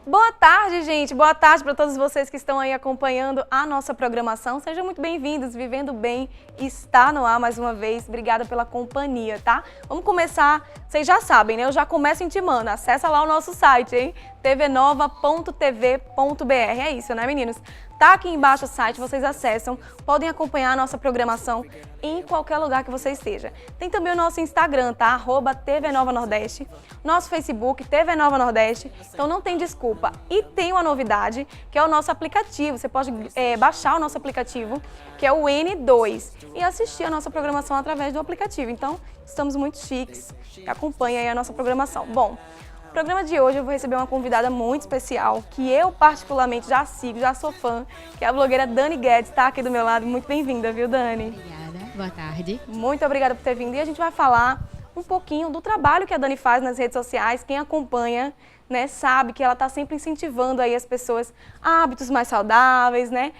Boa tarde, gente. Boa tarde para todos vocês que estão aí acompanhando a nossa programação. Sejam muito bem-vindos. Vivendo Bem está no ar mais uma vez. Obrigada pela companhia, tá? Vamos começar. Vocês já sabem, né? Eu já começo intimando. Acessa lá o nosso site, hein? tvnova.tv.br. É isso, né, meninos? Tá aqui embaixo o site, vocês acessam, podem acompanhar a nossa programação em qualquer lugar que você esteja. Tem também o nosso Instagram, tá? @tvnova_nordeste, nosso Facebook, TV Nova Nordeste, então não tem desculpa. E tem uma novidade, que é o nosso aplicativo, você pode baixar o nosso aplicativo, que é o N2, e assistir a nossa programação através do aplicativo. Então, estamos muito chiques, acompanhe aí a nossa programação. Bom, no programa de hoje eu vou receber uma convidada muito especial, que eu particularmente já sigo, já sou fã, que é a blogueira Dani Guedes, está aqui do meu lado. Muito bem-vinda, viu, Dani? Obrigada, boa tarde. Muito obrigada por ter vindo e a gente vai falar um pouquinho do trabalho que a Dani faz nas redes sociais. Quem acompanha, né, sabe que ela está sempre incentivando aí as pessoas a hábitos mais saudáveis, né?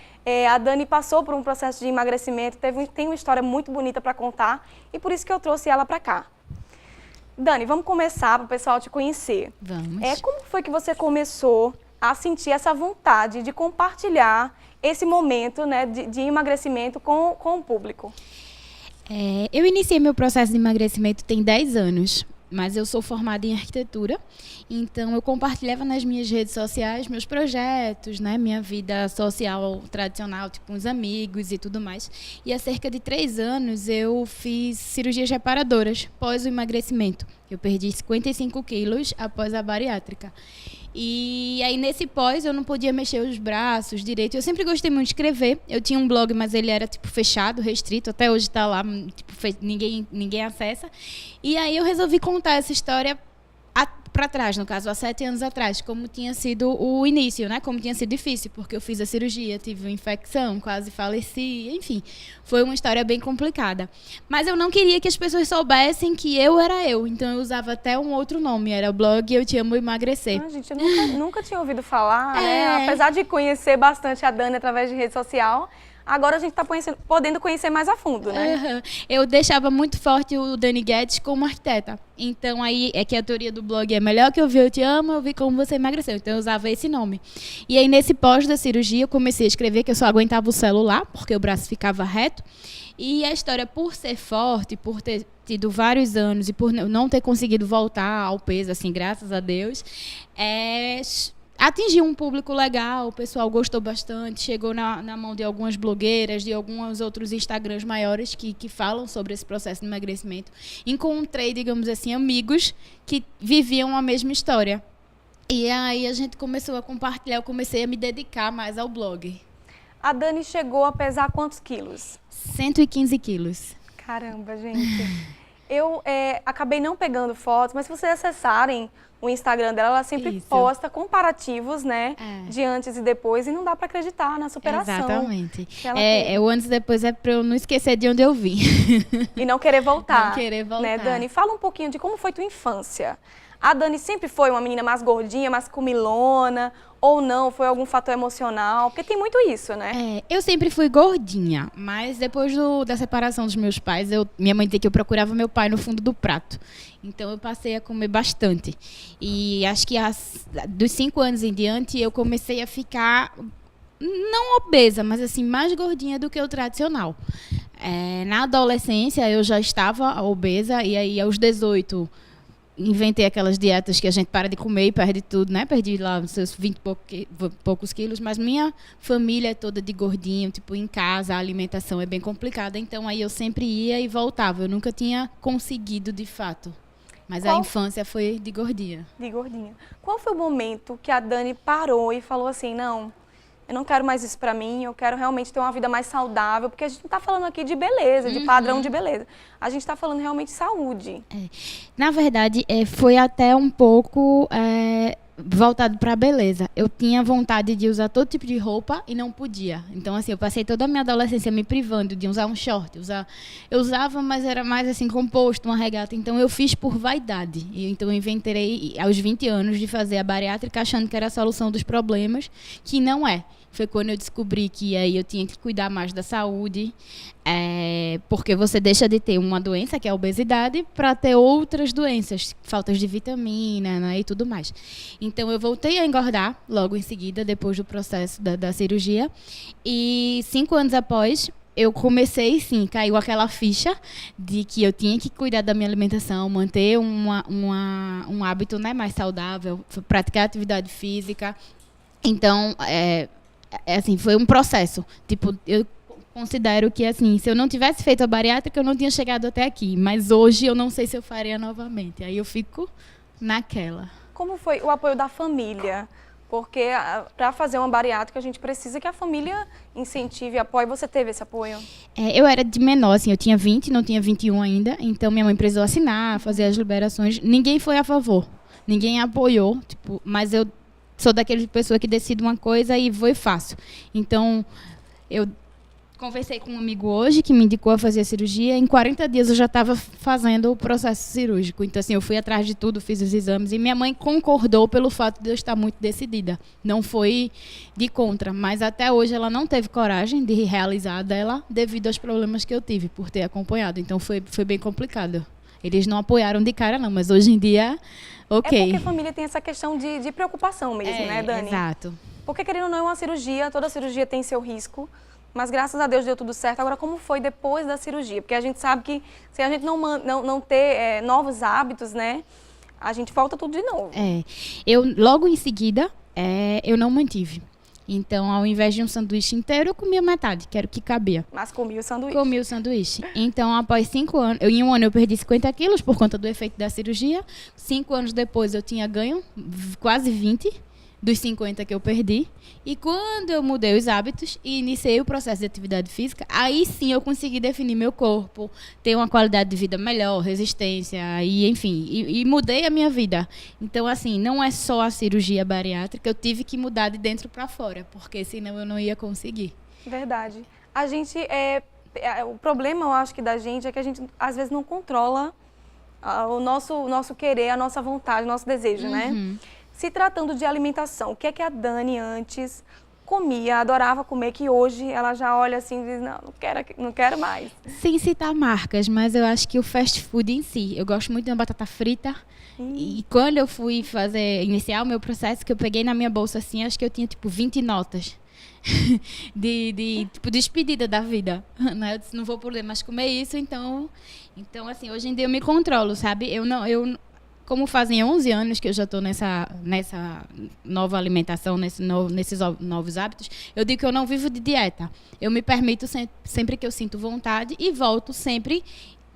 A Dani passou por um processo de emagrecimento, tem uma história muito bonita para contar e por isso que eu trouxe ela para cá. Dani, vamos começar para o pessoal te conhecer. Vamos. Como foi que você começou a sentir essa vontade de compartilhar esse momento, né, de emagrecimento com o público? Eu iniciei meu processo de emagrecimento tem 10 anos, mas eu sou formada em arquitetura, então eu compartilhava nas minhas redes sociais meus projetos, né, minha vida social tradicional, tipo uns amigos e tudo mais. E há cerca de 3 anos eu fiz cirurgias reparadoras pós o emagrecimento. Eu perdi 55 quilos após a bariátrica. E aí nesse pós eu não podia mexer os braços direito. Eu sempre gostei muito de escrever. Eu tinha um blog, mas ele era tipo fechado, restrito. Até hoje está lá, tipo, ninguém acessa. E aí eu resolvi contar essa história para trás, no caso, há 7 anos atrás, como tinha sido o início, né? Como tinha sido difícil, porque eu fiz a cirurgia, tive uma infecção, quase faleci, enfim, foi uma história bem complicada. Mas eu não queria que as pessoas soubessem que eu era eu, então eu usava até um outro nome, era o blog Eu Te Amo Emagrecer. Gente, eu nunca tinha ouvido falar, né? Apesar de conhecer bastante a Dani através de rede social, agora a gente está podendo conhecer mais a fundo, né? Uhum. Eu deixava muito forte o Dani Guedes como arquiteta. Então, aí é que a teoria do blog é melhor que eu vi Eu Te Amo, eu vi como você emagreceu. Então, eu usava esse nome. E aí, nesse pós da cirurgia, eu comecei a escrever que eu só aguentava o celular, porque o braço ficava reto. E a história, por ser forte, por ter tido vários anos e por não ter conseguido voltar ao peso, assim, graças a Deus, atingiu um público legal, o pessoal gostou bastante, chegou na mão de algumas blogueiras, de alguns outros Instagrams maiores que falam sobre esse processo de emagrecimento. Encontrei, digamos assim, amigos que viviam a mesma história. E aí a gente começou a compartilhar, eu comecei a me dedicar mais ao blog. A Dani chegou a pesar quantos quilos? 115 quilos. Caramba, gente. Eu acabei não pegando fotos, mas se vocês acessarem o Instagram dela, ela sempre posta comparativos, né, de antes e depois, e não dá para acreditar na superação. Exatamente. O antes e depois é para eu não esquecer de onde eu vim. E não querer voltar. Não querer voltar. Né, Dani? Fala um pouquinho de como foi tua infância. A Dani sempre foi uma menina mais gordinha, mais comilona, ou não? Foi algum fator emocional? Porque tem muito isso, né? Eu sempre fui gordinha, mas depois da separação dos meus pais, minha mãe dizia que eu procurava meu pai no fundo do prato. Então, eu passei a comer bastante. E acho que dos 5 anos em diante, eu comecei a ficar, não obesa, mas assim, mais gordinha do que o tradicional. Na adolescência, eu já estava obesa, e aí aos 18... inventei aquelas dietas que a gente para de comer e perde tudo, né? Perdi lá os seus 20 e poucos quilos, mas minha família é toda de gordinho, tipo, em casa a alimentação é bem complicada, então aí eu sempre ia e voltava, eu nunca tinha conseguido de fato. Mas a infância foi de gordinha. De gordinha. Qual foi o momento que a Dani parou e falou assim, não, eu não quero mais isso pra mim, eu quero realmente ter uma vida mais saudável, porque a gente não tá falando aqui de beleza, de padrão de beleza. A gente tá falando realmente de saúde. Na verdade, foi até um pouco voltado para a beleza. Eu tinha vontade de usar todo tipo de roupa e não podia. Então, assim, eu passei toda a minha adolescência me privando de usar um short. Eu usava, mas era mais assim, composto, uma regata. Então, eu fiz por vaidade. Então, eu inventei aos 20 anos de fazer a bariátrica achando que era a solução dos problemas, que não é. Foi quando eu descobri que aí eu tinha que cuidar mais da saúde, porque você deixa de ter uma doença, que é a obesidade, para ter outras doenças, faltas de vitamina, né, e tudo mais. Então, eu voltei a engordar logo em seguida, depois do processo da cirurgia. E 5 anos após, eu comecei, sim, caiu aquela ficha de que eu tinha que cuidar da minha alimentação, manter um hábito, né, mais saudável, praticar atividade física. Então, assim, foi um processo. Tipo, eu considero que, assim, se eu não tivesse feito a bariátrica, eu não tinha chegado até aqui. Mas hoje eu não sei se eu faria novamente. Aí eu fico naquela. Como foi o apoio da família? Porque para fazer uma bariátrica, a gente precisa que a família incentive e apoie. Você teve esse apoio? Eu era de menor, assim, eu tinha 20, não tinha 21 ainda. Então, minha mãe precisou assinar, fazer as liberações. Ninguém foi a favor. Ninguém apoiou, tipo, mas eu sou daquela pessoa que decide uma coisa e vou e faço. Então, eu conversei com um amigo hoje que me indicou a fazer a cirurgia. Em 40 dias eu já estava fazendo o processo cirúrgico. Então, assim, eu fui atrás de tudo, fiz os exames. E minha mãe concordou pelo fato de eu estar muito decidida. Não foi de contra. Mas até hoje ela não teve coragem de realizar a dela devido aos problemas que eu tive por ter acompanhado. Então, foi bem complicado. Eles não apoiaram de cara, não. Mas hoje em dia, ok. É porque a família tem essa questão de preocupação mesmo, né, Dani? Exato. Porque, querendo ou não, é uma cirurgia. Toda cirurgia tem seu risco. Mas, graças a Deus, deu tudo certo. Agora, como foi depois da cirurgia? Porque a gente sabe que se a gente não ter novos hábitos, né, a gente volta tudo de novo. Eu, logo em seguida, eu não mantive. Então, ao invés de um sanduíche inteiro, eu comia metade, que era o que cabia. Mas comia o sanduíche. Comi o sanduíche. Então, após 5 anos, em um ano eu perdi 50 quilos por conta do efeito da cirurgia. 5 anos depois eu tinha ganho quase 20 dos 50 que eu perdi. E quando eu mudei os hábitos e iniciei o processo de atividade física, aí sim eu consegui definir meu corpo, ter uma qualidade de vida melhor, resistência, e enfim, e mudei a minha vida. Então, assim, não é só a cirurgia bariátrica, eu tive que mudar de dentro para fora, porque senão eu não ia conseguir. Verdade. A gente, o problema, eu acho que da gente é que a gente, às vezes, não controla o nosso querer, a nossa vontade, o nosso desejo, né? Se tratando de alimentação, o que é que a Dani antes comia, adorava comer, que hoje ela já olha assim e diz, não quero mais? Sem citar marcas, mas eu acho que o fast food em si, eu gosto muito de uma batata frita. E quando eu fui iniciar o meu processo, que eu peguei na minha bolsa assim, acho que eu tinha tipo 20 notas de tipo, despedida da vida. Né? Eu disse, não vou poder mais comer isso, então assim, hoje em dia eu me controlo, sabe? Como fazem 11 anos que eu já estou nessa nova alimentação, nesses novos hábitos, eu digo que eu não vivo de dieta. Eu me permito sempre que eu sinto vontade e volto sempre.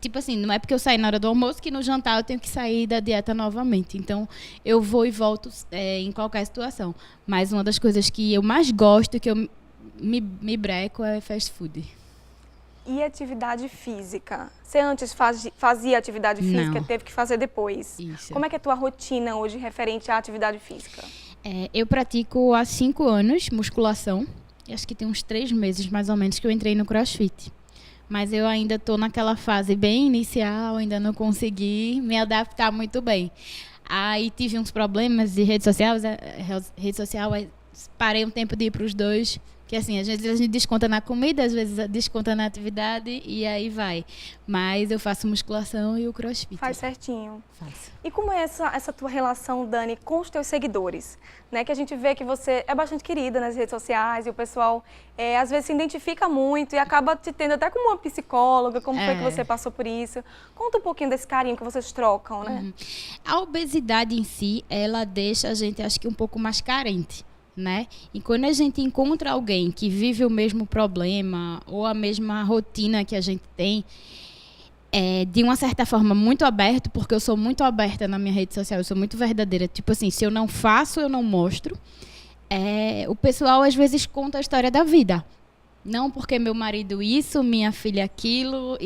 Tipo assim, não é porque eu saí na hora do almoço que no jantar eu tenho que sair da dieta novamente. Então, eu vou e volto em qualquer situação. Mas uma das coisas que eu mais gosto, que eu me breco, é fast food. E atividade física? Você antes fazia atividade física, Não. teve que fazer depois. Isso. Como é que é a tua rotina hoje referente à atividade física? Eu pratico há 5 anos musculação. Acho que tem uns 3 meses, mais ou menos, que eu entrei no CrossFit. Mas eu ainda estou naquela fase bem inicial, ainda não consegui me adaptar muito bem. Aí tive uns problemas de rede social, aí parei um tempo de ir para os dois. Que assim, às vezes a gente desconta na comida, às vezes desconta na atividade e aí vai. Mas eu faço musculação e o CrossFit. Faz certinho. Faço. E como é essa tua relação, Dani, com os teus seguidores? Né? Que a gente vê que você é bastante querida nas redes sociais e o pessoal às vezes se identifica muito e acaba te tendo até como uma psicóloga, como foi que você passou por isso. Conta um pouquinho desse carinho que vocês trocam, né? A obesidade em si, ela deixa a gente, acho que, um pouco mais carente. Né? E quando a gente encontra alguém que vive o mesmo problema ou a mesma rotina que a gente tem, de uma certa forma muito aberto, porque eu sou muito aberta na minha rede social, eu sou muito verdadeira, tipo assim, se eu não faço, eu não mostro. O pessoal às vezes conta a história da vida. Não porque meu marido isso, minha filha aquilo,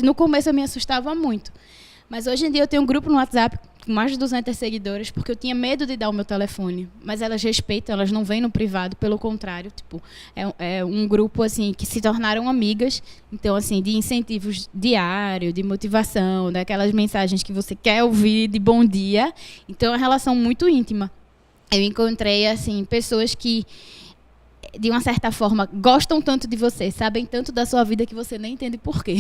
no começo eu me assustava muito. Mas hoje em dia eu tenho um grupo no WhatsApp com mais de 200 seguidores, porque eu tinha medo de dar o meu telefone. Mas elas respeitam, elas não vêm no privado, pelo contrário. Tipo, é um grupo assim, que se tornaram amigas. Então, assim, de incentivos diários, de motivação, daquelas mensagens que você quer ouvir de bom dia. Então, é uma relação muito íntima. Eu encontrei, assim, pessoas que de uma certa forma, gostam tanto de você, sabem tanto da sua vida que você nem entende por quê.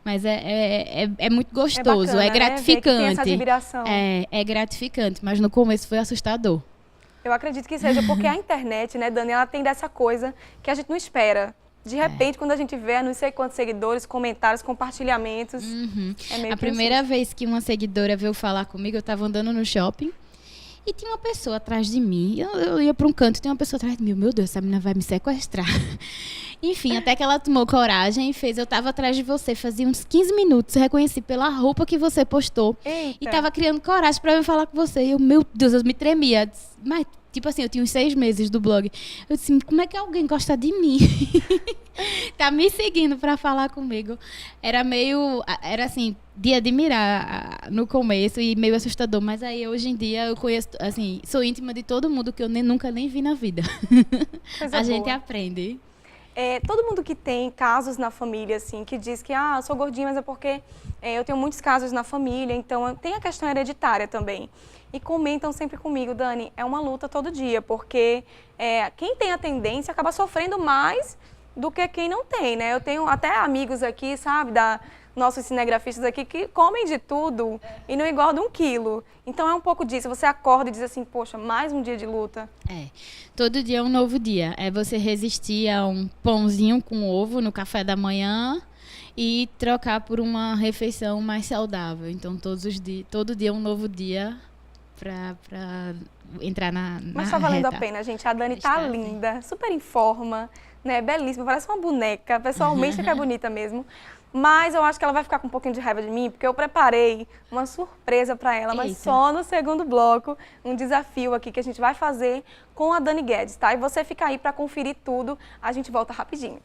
Mas é muito gostoso, bacana, é né? Ver que gratificante. tem essa admiração. É gratificante, mas no começo foi assustador. Eu acredito que seja porque a internet, né, Dani, ela tem dessa coisa que a gente não espera. De repente, quando a gente vê não sei quantos seguidores, comentários, compartilhamentos, é meio A primeira vez que uma seguidora veio falar comigo, eu estava andando no shopping e tinha uma pessoa atrás de mim. Eu ia para um canto e tinha uma pessoa atrás de mim. Meu Deus, essa menina vai me sequestrar. Enfim, até que ela tomou coragem e fez. Eu estava atrás de você, fazia uns 15 minutos, reconheci pela roupa que você postou. Eita. E estava criando coragem para eu falar com você. E eu, meu Deus, eu me tremia. Mas, tipo assim, eu tinha uns 6 meses do blog. Eu disse, como é que alguém gosta de mim? Tá me seguindo para falar comigo. Era assim, de admirar no começo e meio assustador. Mas aí, hoje em dia, eu conheço, assim, sou íntima de todo mundo que eu nunca nem vi na vida. Coisa A gente boa. aprende. Todo mundo que tem casos na família, assim, que diz que, eu sou gordinha, mas é porque eu tenho muitos casos na família, então tem a questão hereditária também. E comentam sempre comigo, Dani, é uma luta todo dia, porque quem tem a tendência acaba sofrendo mais do que quem não tem, né? Eu tenho até amigos aqui, sabe, nossos cinegrafistas aqui, que comem de tudo e não engordam 1 quilo. Então é um pouco disso, você acorda e diz assim, poxa, mais um dia de luta. Todo dia é um novo dia. É você resistir a um pãozinho com ovo no café da manhã e trocar por uma refeição mais saudável. Então todo dia é um novo dia para entrar na Mas tá valendo reta. a pena, gente. A Dani tá Está, sim. linda, super em forma, né? Belíssima, parece uma boneca. Pessoalmente que é bonita mesmo. Mas eu acho que ela vai ficar com um pouquinho de raiva de mim, porque eu preparei uma surpresa para ela, mas Eita. só no segundo bloco, um desafio aqui que a gente vai fazer com a Dani Guedes, tá? E você fica aí para conferir tudo, a gente volta rapidinho.